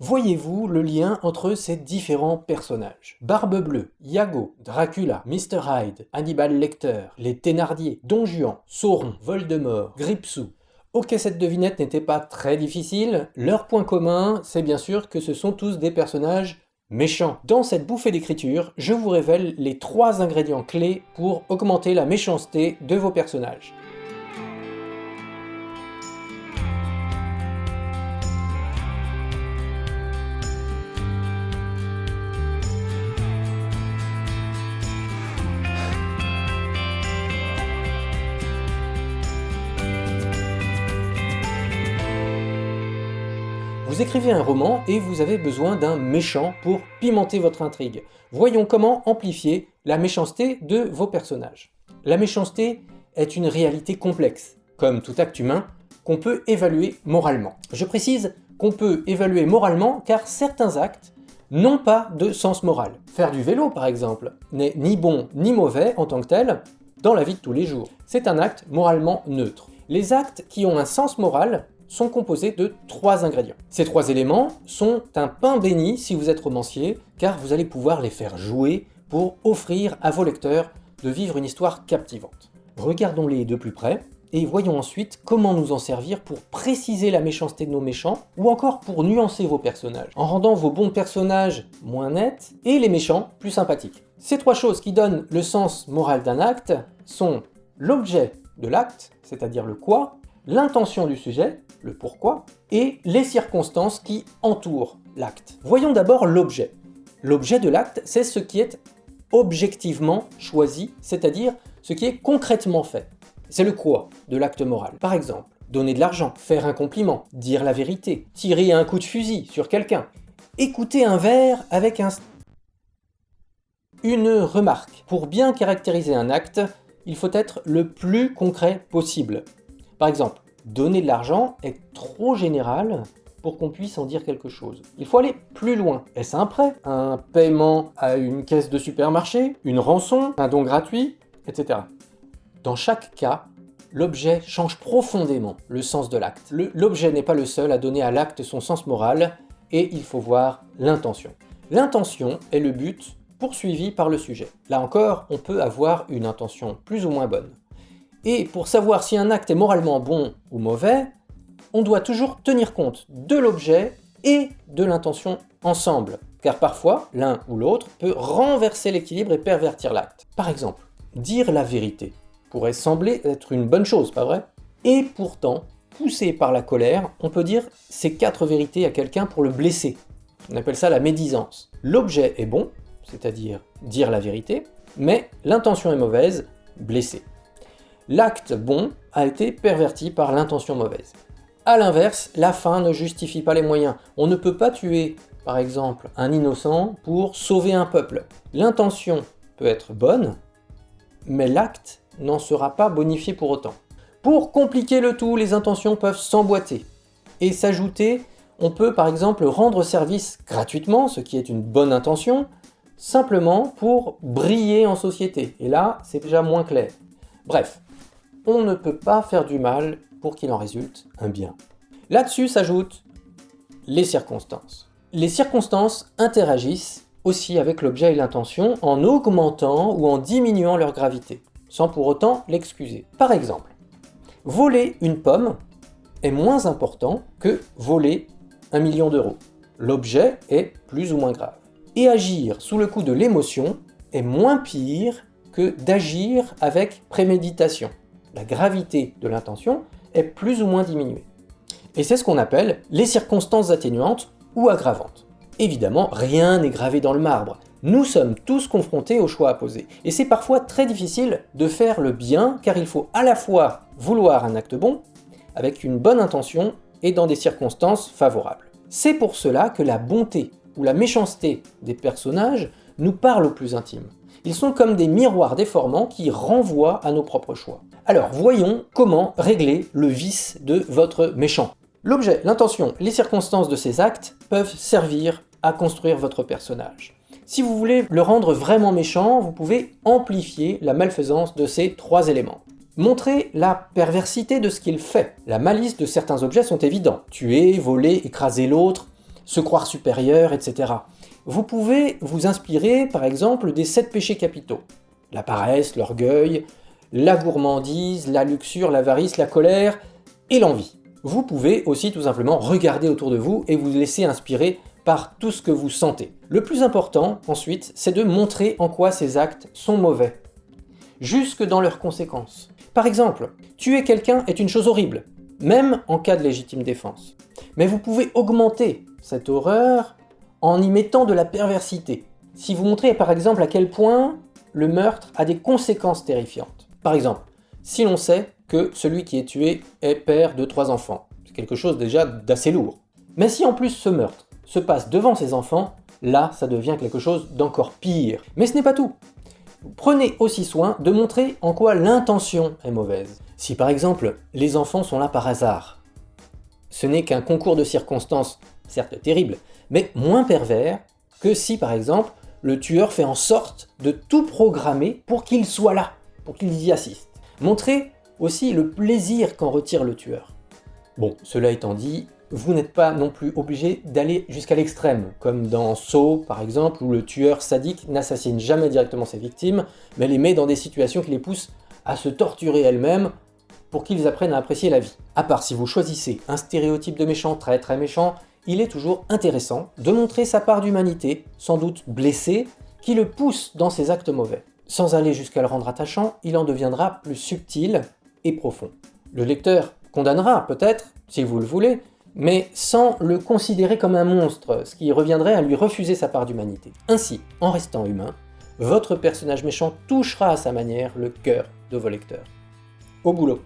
Voyez-vous le lien entre ces différents personnages? Barbe Bleue, Iago, Dracula, Mr. Hyde, Hannibal Lecter, les Thénardier, Don Juan, Sauron, Voldemort, Gripsou. Ok, cette devinette n'était pas très difficile. Leur point commun, c'est bien sûr que ce sont tous des personnages méchants. Dans cette bouffée d'écriture, je vous révèle les 3 ingrédients clés pour augmenter la méchanceté de vos personnages. Vous écrivez un roman et vous avez besoin d'un méchant pour pimenter votre intrigue. Voyons comment amplifier la méchanceté de vos personnages. La méchanceté est une réalité complexe, comme tout acte humain, qu'on peut évaluer moralement. Je précise qu'on peut évaluer moralement car certains actes n'ont pas de sens moral. Faire du vélo, par exemple, n'est ni bon ni mauvais en tant que tel dans la vie de tous les jours. C'est un acte moralement neutre. Les actes qui ont un sens moral sont composés de 3 ingrédients. Ces 3 éléments sont un pain béni si vous êtes romancier, car vous allez pouvoir les faire jouer pour offrir à vos lecteurs de vivre une histoire captivante. Regardons-les de plus près et voyons ensuite comment nous en servir pour préciser la méchanceté de nos méchants ou encore pour nuancer vos personnages, en rendant vos bons personnages moins nets et les méchants plus sympathiques. Ces 3 choses qui donnent le sens moral d'un acte sont l'objet de l'acte, c'est-à-dire le quoi, l'intention du sujet, le pourquoi, et les circonstances qui entourent l'acte. Voyons d'abord l'objet. L'objet de l'acte, c'est ce qui est objectivement choisi, c'est-à-dire ce qui est concrètement fait. C'est le quoi de l'acte moral. Par exemple, donner de l'argent, faire un compliment, dire la vérité, tirer un coup de fusil sur quelqu'un, écouter un vers avec une remarque. Pour bien caractériser un acte, il faut être le plus concret possible. Par exemple, donner de l'argent est trop général pour qu'on puisse en dire quelque chose. Il faut aller plus loin. Est-ce un prêt, un paiement à une caisse de supermarché, une rançon, un don gratuit, etc. Dans chaque cas, l'objet change profondément le sens de l'acte. L'objet n'est pas le seul à donner à l'acte son sens moral et il faut voir l'intention. L'intention est le but poursuivi par le sujet. Là encore, on peut avoir une intention plus ou moins bonne. Et pour savoir si un acte est moralement bon ou mauvais, on doit toujours tenir compte de l'objet et de l'intention ensemble, car parfois, l'un ou l'autre peut renverser l'équilibre et pervertir l'acte. Par exemple, dire la vérité pourrait sembler être une bonne chose, pas vrai? Et pourtant, poussé par la colère, on peut dire ces 4 vérités à quelqu'un pour le blesser. On appelle ça la médisance. L'objet est bon, c'est-à-dire dire la vérité, mais l'intention est mauvaise, blesser. L'acte bon a été perverti par l'intention mauvaise. A l'inverse, la fin ne justifie pas les moyens. On ne peut pas tuer, par exemple, un innocent pour sauver un peuple. L'intention peut être bonne, mais l'acte n'en sera pas bonifié pour autant. Pour compliquer le tout, les intentions peuvent s'emboîter et s'ajouter. On peut par exemple rendre service gratuitement, ce qui est une bonne intention, simplement pour briller en société. Et là, c'est déjà moins clair. Bref. On ne peut pas faire du mal pour qu'il en résulte un bien. Là-dessus s'ajoutent les circonstances. Les circonstances interagissent aussi avec l'objet et l'intention en augmentant ou en diminuant leur gravité, sans pour autant l'excuser. Par exemple, voler une pomme est moins important que voler 1 million d'euros. L'objet est plus ou moins grave. Et agir sous le coup de l'émotion est moins pire que d'agir avec préméditation. La gravité de l'intention est plus ou moins diminuée. Et c'est ce qu'on appelle les circonstances atténuantes ou aggravantes. Évidemment, rien n'est gravé dans le marbre. Nous sommes tous confrontés aux choix à poser. Et c'est parfois très difficile de faire le bien, car il faut à la fois vouloir un acte bon, avec une bonne intention et dans des circonstances favorables. C'est pour cela que la bonté ou la méchanceté des personnages nous parle au plus intime. Ils sont comme des miroirs déformants qui renvoient à nos propres choix. Alors voyons comment régler le vice de votre méchant. L'objet, l'intention, les circonstances de ces actes peuvent servir à construire votre personnage. Si vous voulez le rendre vraiment méchant, vous pouvez amplifier la malfaisance de ces 3 éléments. Montrer la perversité de ce qu'il fait. La malice de certains objets sont évidents. Tuer, voler, écraser l'autre, se croire supérieur, etc. Vous pouvez vous inspirer par exemple des 7 péchés capitaux. La paresse, l'orgueil, la gourmandise, la luxure, l'avarice, la colère et l'envie. Vous pouvez aussi tout simplement regarder autour de vous et vous laisser inspirer par tout ce que vous sentez. Le plus important ensuite, c'est de montrer en quoi ces actes sont mauvais, jusque dans leurs conséquences. Par exemple, tuer quelqu'un est une chose horrible, même en cas de légitime défense. Mais vous pouvez augmenter cette horreur en y mettant de la perversité. Si vous montrez par exemple à quel point le meurtre a des conséquences terrifiantes. Par exemple, si l'on sait que celui qui est tué est père de 3 enfants, c'est quelque chose déjà d'assez lourd. Mais si en plus ce meurtre se passe devant ses enfants, là ça devient quelque chose d'encore pire. Mais ce n'est pas tout. Prenez aussi soin de montrer en quoi l'intention est mauvaise. Si par exemple les enfants sont là par hasard, ce n'est qu'un concours de circonstances, certes terrible, mais moins pervers que si par exemple le tueur fait en sorte de tout programmer pour qu'ils soient là, pour qu'ils y assistent. Montrez aussi le plaisir qu'en retire le tueur. Bon, cela étant dit, vous n'êtes pas non plus obligé d'aller jusqu'à l'extrême, comme dans Saw par exemple, où le tueur sadique n'assassine jamais directement ses victimes, mais les met dans des situations qui les poussent à se torturer elles-mêmes pour qu'ils apprennent à apprécier la vie. À part si vous choisissez un stéréotype de méchant très très méchant, il est toujours intéressant de montrer sa part d'humanité, sans doute blessée, qui le pousse dans ses actes mauvais. Sans aller jusqu'à le rendre attachant, il en deviendra plus subtil et profond. Le lecteur condamnera peut-être, si vous le voulez, mais sans le considérer comme un monstre, ce qui reviendrait à lui refuser sa part d'humanité. Ainsi, en restant humain, votre personnage méchant touchera à sa manière le cœur de vos lecteurs. Au boulot!